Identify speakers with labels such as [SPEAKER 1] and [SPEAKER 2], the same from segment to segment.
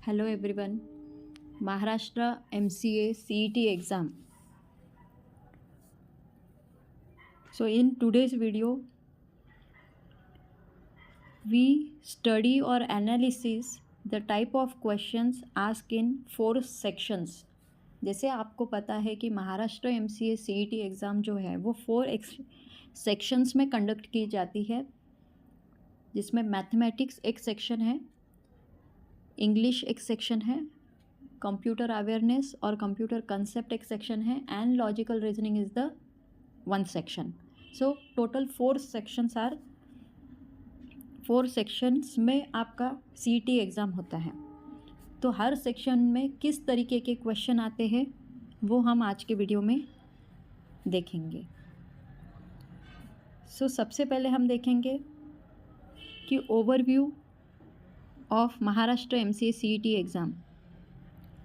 [SPEAKER 1] Hello everyone. Maharashtra MCA CET exam. So in today's video, we study or analysis the type of questions asked in 4 sections. जैसे आपको पता है कि Maharashtra MCA CET exam जो है वो 4 सेक्शंस में कंडक्ट की जाती है, जिसमें मैथमेटिक्स एक सेक्शन है, इंग्लिश एक सेक्शन है, कंप्यूटर अवेयरनेस और कंप्यूटर कंसेप्ट एक सेक्शन है, and logical reasoning is the one section. So total 4 sections में आपका CET एग्ज़ाम होता है. तो हर सेक्शन में किस तरीके के क्वेश्चन आते हैं वो हम आज के वीडियो में देखेंगे. सो सबसे पहले हम देखेंगे कि overview of Maharashtra MCA CET exam,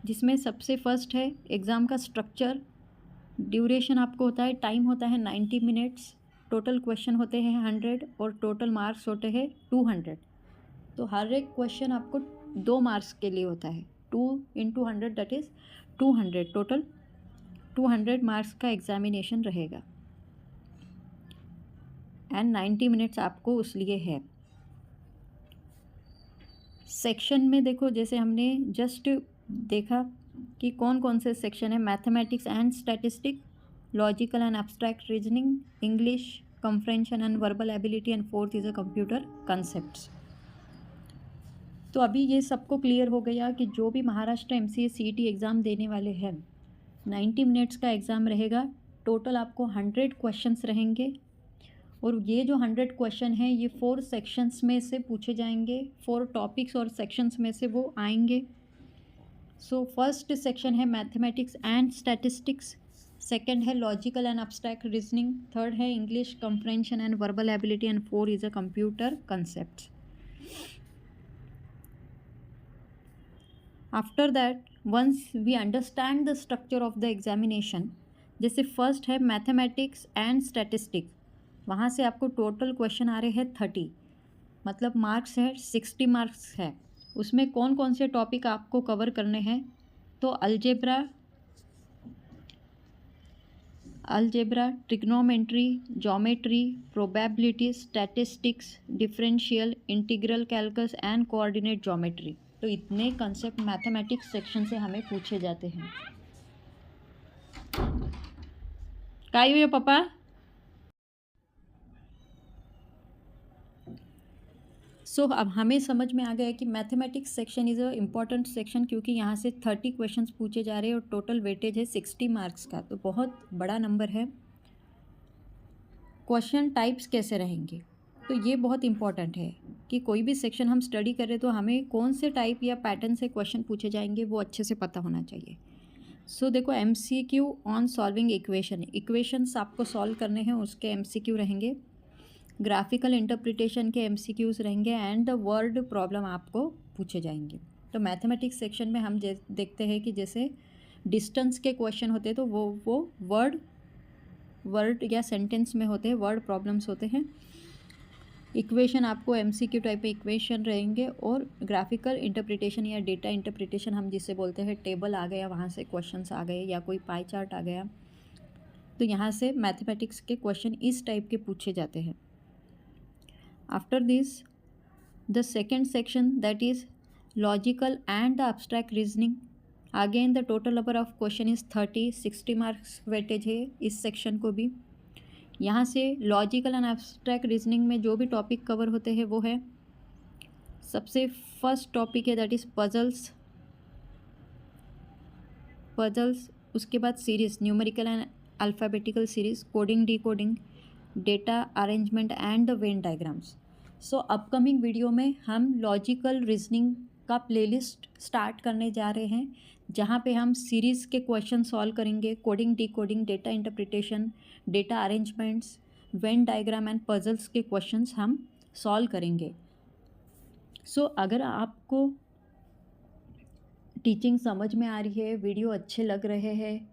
[SPEAKER 1] जिसमें सबसे फर्स्ट है एग्ज़ाम का स्ट्रक्चर. ड्यूरेशन आपको होता है, टाइम होता है 90 मिनट्स, टोटल क्वेश्चन होते हैं 100 और टोटल मार्क्स होते हैं 200. तो हर एक क्वेश्चन आपको 2 मार्क्स के लिए होता है. 2 × 100 दैट इज़ 200. टोटल 200 मार्क्स का एग्जामिनेशन रहेगा एंड 90 मिनट्स आपको उस लिए है. सेक्शन में देखो, जैसे हमने जस्ट देखा कि कौन कौन से सेक्शन है. Mathematics and statistic, logical and abstract reasoning, English, comprehension and verbal ability, and fourth is a computer concepts. तो अभी ये सबको क्लियर हो गया कि जो भी महाराष्ट्र MCA CET एग्ज़ाम देने वाले हैं, 90 मिनट्स का एग्ज़ाम रहेगा. टोटल आपको 100 क्वेश्चंस रहेंगे और ये जो 100 क्वेश्चन हैं ये 4 सेक्शंस में से पूछे जाएंगे. 4 टॉपिक्स और सेक्शंस में से वो आएंगे. सो फर्स्ट सेक्शन है मैथमेटिक्स एंड स्टैटिस्टिक्स, सेकंड है logical and abstract reasoning, third है English, comprehension and verbal ability, and 4 is a computer concept. After that, once we understand the structure of the examination, जैसे first है mathematics and statistics, वहाँ से आपको total question आ रहे हैं 30, मतलब marks है 60 मार्क्स है. उसमें कौन कौन से टॉपिक आपको कवर करने हैं, तो algebra, trigonometry, geometry, probability, statistics, differential, integral calculus and coordinate geometry. तो इतने कंसेप्ट मैथमेटिक्स सेक्शन से हमें पूछे जाते हैं. काय हुए पापा? सो अब हमें समझ में आ गया कि mathematics section is a important section, क्योंकि यहाँ से 30 क्वेश्चंस पूछे जा रहे हैं और टोटल वेटेज है 60 मार्क्स का. तो बहुत बड़ा नंबर है. क्वेश्चन टाइप्स कैसे रहेंगे, तो ये बहुत इंपॉर्टेंट है कि कोई भी सेक्शन हम स्टडी करें तो हमें कौन से टाइप या पैटर्न से क्वेश्चन पूछे जाएंगे वो अच्छे से पता होना चाहिए. सो देखो, MCQ ऑन सॉल्विंग इक्वेशंस आपको सॉल्व करने हैं, उसके MCQ रहेंगे. ग्राफिकल इंटरप्रिटेशन के MCQs रहेंगे एंड द वर्ड प्रॉब्लम आपको पूछे जाएंगे. तो मैथमेटिक्स सेक्शन में हम देखते हैं कि जैसे डिस्टेंस के क्वेश्चन होते हैं तो वो वर्ड या सेंटेंस में होते हैं, वर्ड प्रॉब्लम्स होते हैं. इक्वेशन आपको MCQ टाइप में इक्वेशन रहेंगे, और ग्राफिकल इंटरप्रिटेशन या डेटा इंटरप्रिटेशन हम जिसे बोलते हैं, टेबल आ गया, वहाँ से क्वेश्चंस आ गए, या कोई पाई चार्ट आ गया, तो यहाँ से मैथमेटिक्स के क्वेश्चन इस टाइप के पूछे जाते हैं. After this, the second section, that is logical and the abstract reasoning. Again the total number of question is 30, 60 marks weightage है इस सेक्शन को भी. यहाँ से लॉजिकल एंड एब्स्ट्रैक्ट रीजनिंग में जो भी टॉपिक कवर होते हैं वो है, सबसे फर्स्ट टॉपिक है दैट इज़ पजल्स, उसके बाद series, numerical and alphabetical series, coding, decoding, data arrangement and the Venn diagrams. So upcoming video में हम लॉजिकल रीजनिंग का प्लेलिस्ट स्टार्ट करने जा रहे हैं, जहाँ पे हम सीरीज़ के क्वेश्चन सॉल्व करेंगे, coding, decoding, data interpretation, data arrangements, Venn diagram and puzzles के क्वेश्चंस हम सॉल्व करेंगे. सो अगर आपको टीचिंग समझ में आ रही है, वीडियो अच्छे लग रहे हैं,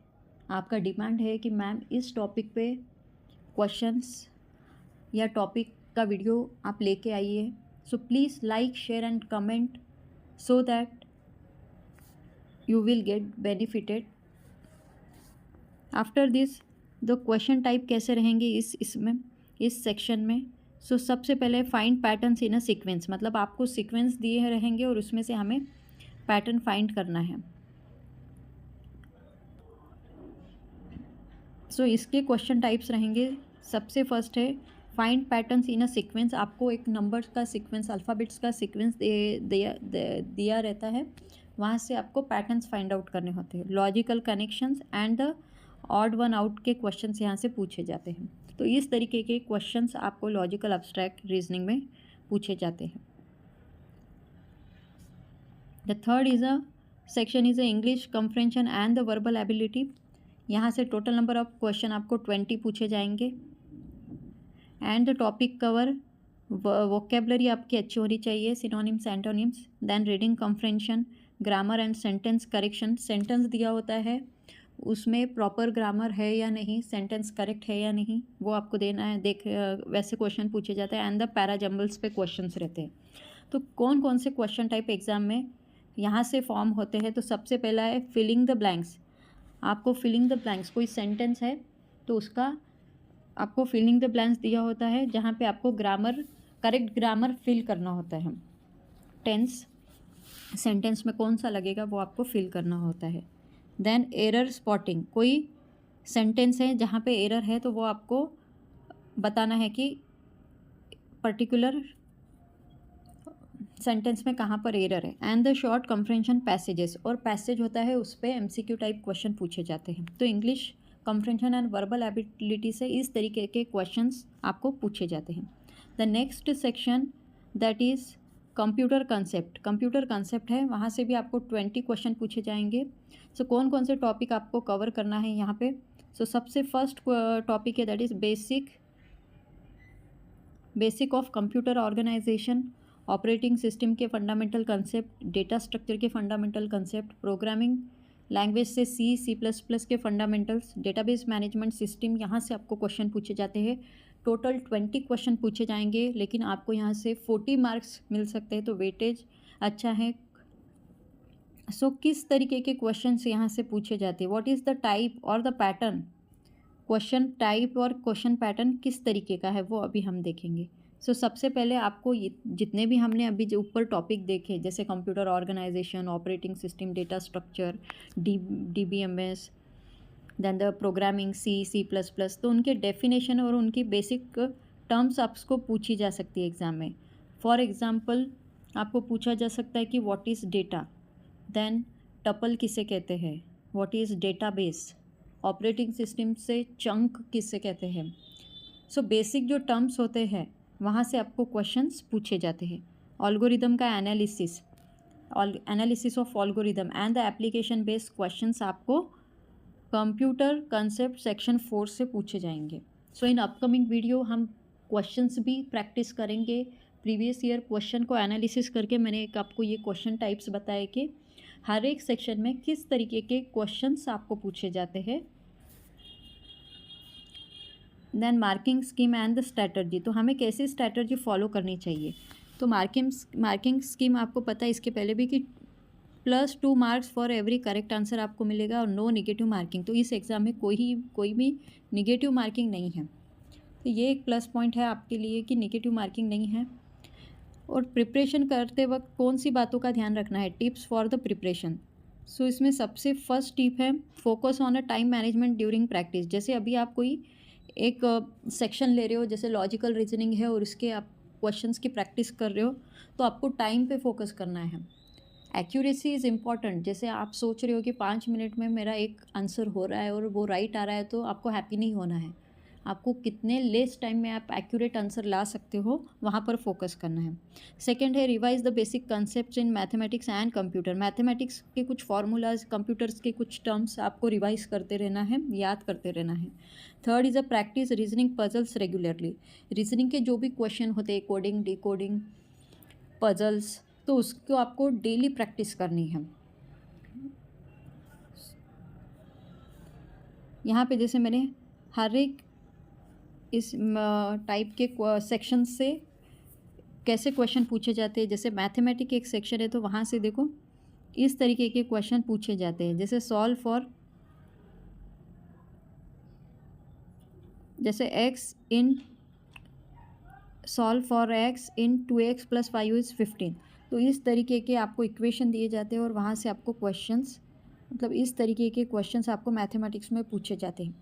[SPEAKER 1] आपका डिमांड है कि मैम इस टॉपिक पे क्वेश्चंस या टॉपिक का वीडियो आप लेके आइए, so please like, share and comment, so that you will get benefited. After this the question type कैसे रहेंगे इसमें इस सेक्शन में. सो सबसे पहले find patterns in a sequence, मतलब आपको सीक्वेंस दिए रहेंगे और उसमें से हमें पैटर्न फाइंड करना है. सो इसके क्वेश्चन टाइप्स रहेंगे. सबसे फर्स्ट है find patterns in a sequence. आपको एक नंबर्स का सीक्वेंस, अल्फ़ाबेट्स का सीक्वेंस दिया रहता है, वहाँ से आपको पैटर्न्स फाइंड आउट करने होते हैं. Logical connections and the odd one out के क्वेश्चंस यहाँ से पूछे जाते हैं. तो इस तरीके के क्वेश्चंस आपको लॉजिकल एब्स्ट्रैक्ट रीजनिंग में पूछे जाते हैं. The third is a section is a English compression and the verbal ability. यहाँ से टोटल नंबर ऑफ क्वेश्चन आपको 20 पूछे जाएंगे. And the topic cover, vocabulary आपकी अच्छी होनी चाहिए, synonyms antonyms. Then reading comprehension, grammar and sentence correction. Sentence दिया होता है, उसमें प्रॉपर ग्रामर है या नहीं, सेंटेंस करेक्ट है या नहीं, वो आपको देना है. वैसे क्वेश्चन पूछे जाते हैं. एंड द पैराजम्बल्स पे क्वेश्चंस रहते हैं. तो कौन कौन से क्वेश्चन टाइप एग्जाम में यहाँ से फॉर्म होते हैं. तो सबसे पहला है फिलिंग द ब्लैंक्स. आपको फिलिंग द ब्लैंक्स, कोई सेंटेंस है तो उसका आपको फिलिंग द ब्लैंक्स दिया होता है, जहाँ पे आपको ग्रामर, करेक्ट ग्रामर फिल करना होता है. टेंस सेंटेंस में कौन सा लगेगा वो आपको फिल करना होता है. देन एरर स्पॉटिंग, कोई सेंटेंस है जहाँ पे एरर है तो वो आपको बताना है कि पर्टिकुलर सेंटेंस में कहाँ पर एरर है. And the short compression passages, और पैसेज होता है उस पर एमसीक्यू टाइप क्वेश्चन पूछे जाते हैं. तो English compression and verbal ability से इस तरीके के क्वेश्चंस आपको पूछे जाते हैं. The next section that is computer concept. Computer concept है, वहाँ से भी आपको 20 क्वेश्चन पूछे जाएंगे. सो कौन कौन से टॉपिक आपको कवर करना है यहाँ पे. सो सबसे फर्स्ट टॉपिक है that is basic of computer organisation, operating system के फंडामेंटल कंसेप्ट, डेटा स्ट्रक्चर के फंडामेंटल कंसेप्ट, प्रोग्रामिंग लैंग्वेज से C++ के फंडामेंटल्स, डेटाबेस मैनेजमेंट सिस्टम. यहाँ से आपको क्वेश्चन पूछे जाते हैं. टोटल 20 क्वेश्चन पूछे जाएंगे, लेकिन आपको यहाँ से 40 मार्क्स मिल सकते हैं, तो वेटेज अच्छा है. सो किस तरीके के क्वेश्चंस यहाँ से पूछे जाते हैं, व्हाट इज़ द टाइप और द पैटर्न. क्वेश्चन टाइप और क्वेश्चन पैटर्न किस तरीके का है वो अभी हम देखेंगे. सो सबसे पहले आपको जितने भी हमने अभी जो ऊपर टॉपिक देखे, जैसे computer organisation, operating system, data structure, DBMS, then the programming C++, तो उनके डेफिनेशन और उनकी बेसिक टर्म्स आपको पूछी जा सकती है एग्ज़ाम में. फॉर एग्ज़ाम्पल आपको पूछा जा सकता है कि what is data, then tuple किसे कहते हैं, what is database, operating system से चंक किसे कहते हैं. सो बेसिक जो टर्म्स होते हैं वहाँ से आपको क्वेश्चंस पूछे जाते हैं. ऑल्गोरिदम का analysis of algorithm and the application based questions आपको कंप्यूटर कंसेप्ट सेक्शन 4 से पूछे जाएंगे. सो इन अपकमिंग वीडियो हम क्वेश्चंस भी प्रैक्टिस करेंगे. प्रीवियस ईयर क्वेश्चन को एनालिसिस करके मैंने एक आपको ये क्वेश्चन टाइप्स बताए कि हर एक सेक्शन में किस तरीके के क्वेश्चंस आपको पूछे जाते हैं. Then marking scheme and the strategy, तो हमें कैसी स्ट्रैटर्जी फॉलो करनी चाहिए. तो मार्किंग स्कीम आपको पता है इसके पहले भी कि +2 marks for every correct answer आपको मिलेगा और नो निगेटिव मार्किंग. तो इस एग्ज़ाम में कोई भी निगेटिव मार्किंग नहीं है. तो ये एक प्लस पॉइंट है आपके लिए कि निगेटिव मार्किंग नहीं है. और प्रिपरेशन करते वक्त कौन सी बातों का ध्यान रखना है, टिप्स फॉर द प्रिपरेशन. सो इसमें सबसे फर्स्ट टिप है focus on a time management during practice. जैसे अभी आप कोई एक सेक्शन ले रहे हो, जैसे लॉजिकल रीजनिंग है और उसके आप क्वेश्चंस की प्रैक्टिस कर रहे हो, तो आपको टाइम पे फोकस करना है. Accuracy is important. जैसे आप सोच रहे हो कि 5 मिनट में मेरा एक आंसर हो रहा है और वो राइट आ रहा है, तो आपको हैप्पी नहीं होना है. आपको कितने लेस टाइम में आप एक्यूरेट आंसर ला सकते हो वहाँ पर फोकस करना है. सेकंड है revise the basic concepts in mathematics and computer. Mathematics के कुछ फार्मूलाज, कंप्यूटर्स के कुछ टर्म्स आपको रिवाइज करते रहना है, याद करते रहना है. Third is a practice reasoning puzzles regularly. Reasoning के जो भी क्वेश्चन होते हैं, कोडिंग, डिकोडिंग, पजल्स, तो उसको आपको डेली प्रैक्टिस करनी है. यहाँ पे जैसे मैंने हर एक इस टाइप के सेक्शन से कैसे क्वेश्चन पूछे जाते हैं. जैसे मैथमेटिक्स एक सेक्शन है, तो वहाँ से देखो इस तरीके के क्वेश्चन पूछे जाते हैं, जैसे solve for x in 2x + 5 = 15। तो इस तरीके के आपको इक्वेशन दिए जाते हैं और वहाँ से आपको क्वेश्चंस, मतलब इस तरीके के क्वेश्चंस आपको मैथमेटिक्स में पूछे जाते हैं।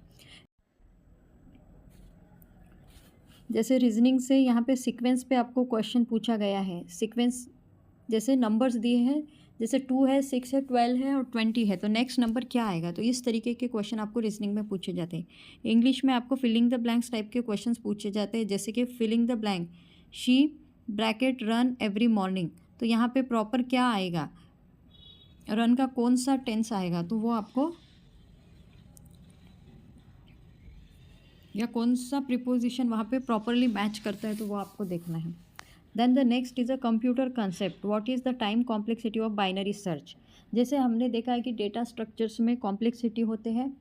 [SPEAKER 1] जैसे रीजनिंग से यहाँ पे सीक्वेंस पे आपको क्वेश्चन पूछा गया है। सीक्वेंस जैसे नंबर्स दिए हैं, जैसे 2 है, 6 है, 12 है और 20 है, तो नेक्स्ट नंबर क्या आएगा, तो इस तरीके के क्वेश्चन आपको रीजनिंग में पूछे जाते हैं। इंग्लिश में आपको फिलिंग द ब्लैंक्स टाइप के क्वेश्चन पूछे जाते हैं, जैसे कि filling the blank she bracket run every morning. तो यहाँ पे प्रॉपर क्या आएगा, रन का कौन सा टेंस आएगा, तो वो आपको, या कौन सा प्रीपोजिशन वहाँ पे प्रॉपरली मैच करता है, तो वो आपको देखना है। Then the next is a computer concept, what is the time complexity of binary search. जैसे हमने देखा है कि डेटा स्ट्रक्चर्स में कॉम्प्लेक्सिटी होते हैं,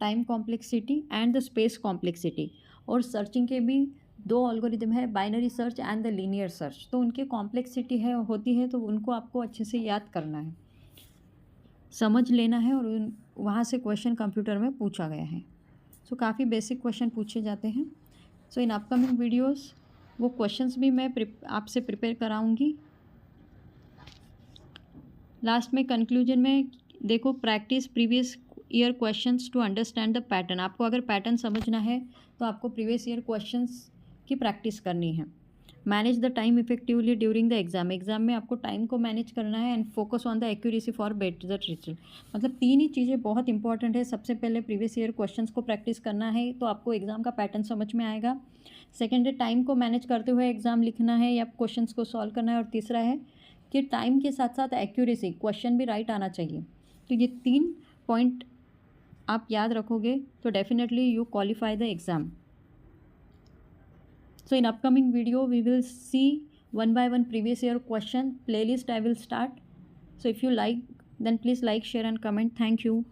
[SPEAKER 1] time complexity and the space complexity. और सर्चिंग के भी 2 एल्गोरिदम है, binary search and the linear search. तो उनकी कॉम्प्लेक्सिटी होती है, तो उनको आपको अच्छे से याद करना है, समझ लेना है, और वहाँ से क्वेश्चन कंप्यूटर में पूछा गया है। सो काफ़ी बेसिक क्वेश्चन पूछे जाते हैं। सो इन अपकमिंग वीडियोस वो क्वेश्चंस भी मैं आपसे प्रिपेयर कराऊंगी। लास्ट में कंक्लूजन में देखो, practice previous year questions to understand the pattern. आपको अगर पैटर्न समझना है तो आपको प्रीवियस ईयर क्वेश्चंस की प्रैक्टिस करनी है। Manage the time effectively during the exam में आपको टाइम को मैनेज करना है, and focus on the accuracy for better result. मतलब 3 ही चीज़ें बहुत इंपॉर्टेंट है। सबसे पहले प्रीवियस ईयर क्वेश्चंस को प्रैक्टिस करना है, तो आपको एग्जाम का पैटर्न समझ में आएगा। सेकेंड है, टाइम को मैनेज करते हुए एग्ज़ाम लिखना है या क्वेश्चंस को सॉल्व करना है। और तीसरा है कि टाइम के साथ साथ एक्यूरेसी, क्वेश्चन भी राइट आना चाहिए। तो ये 3 पॉइंट आप याद रखोगे तो definitely you qualify the exam. So in upcoming video we will see one by one previous year question playlist I will start. So if you like, then please like, share and comment. Thank you.